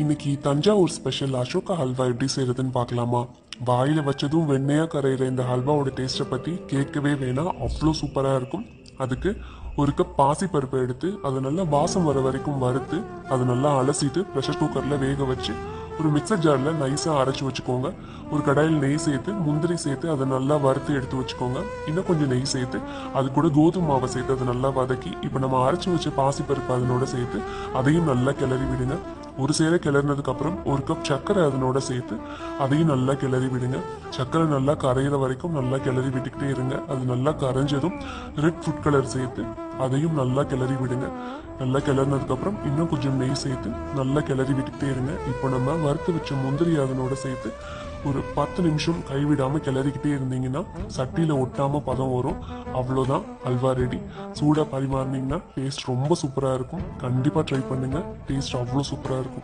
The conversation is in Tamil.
இன்னைக்கு தஞ்சாவூர் ஸ்பெஷல் அசோகா ஹல்வா எப்படி செய்யறதுன்னு பார்க்கலாமா? வாயில வச்சதும் வெண்ணையா கரையிற இந்த ஹல்வாவோட டேஸ்ட்டை பத்தி கேட்கவே வேணாம், அவ்வளோ சூப்பரா இருக்கும். அதுக்கு ஒரு கப் பாசி பருப்பை எடுத்து அதை நல்லா வாசம் வர வரைக்கும் வறுத்து அதை நல்லா அலசிட்டு ப்ரெஷர் குக்கர்ல வேக வச்சு ஒரு மிக்சர் ஜார்ல நைஸா அரைச்சு வச்சுக்கோங்க. ஒரு கடாயில் நெய் சேர்த்து முந்திரி சேர்த்து அதை நல்லா வறுத்து எடுத்து வச்சுக்கோங்க. இன்னும் கொஞ்சம் நெய் சேர்த்து அது கூட கோதுமை மாவை சேர்த்து அதை நல்லா வதக்கி இப்போ நம்ம அரைச்சு வச்ச பாசி பருப்பு அதனோட சேர்த்து அதையும் நல்லா கிளறி விடுங்க. ஒரு சேர கிளறினதுக்கு அப்புறம் ஒரு கப் சர்க்கரை அதனோட சேர்த்து அதையும் நல்லா கிளறி விடுங்க. சர்க்கரை நல்லா கரையிற வரைக்கும் நல்லா கிளறி விட்டுக்கிட்டே இருங்க. அது நல்லா கரைஞ்சதும் ரெட் ஃபுட் கலர் சேர்த்து அதையும் நல்லா கிளறி விடுங்க. நல்லா கிளறினதுக்கு அப்புறம் இன்னும் கொஞ்சம் நெய் சேர்த்து நல்லா கிளறி விட்டுக்கிட்டே இருங்க. இப்போ நம்ம வறுத்து வச்ச முந்திரி அதனோட சேர்த்து ஒரு 10 நிமிஷம் கைவிடாம கிளறிக்கிட்டே இருந்தீங்கன்னா சட்டியில ஒட்டாம பதம் வரும். அவ்வளோதான், அல்வா ரெடி. சூடா பரிமாறினீங்கன்னா டேஸ்ட் ரொம்ப சூப்பரா இருக்கும். கண்டிப்பா ட்ரை பண்ணுங்க, டேஸ்ட் அவ்வளோ சூப்பரா இருக்கும்.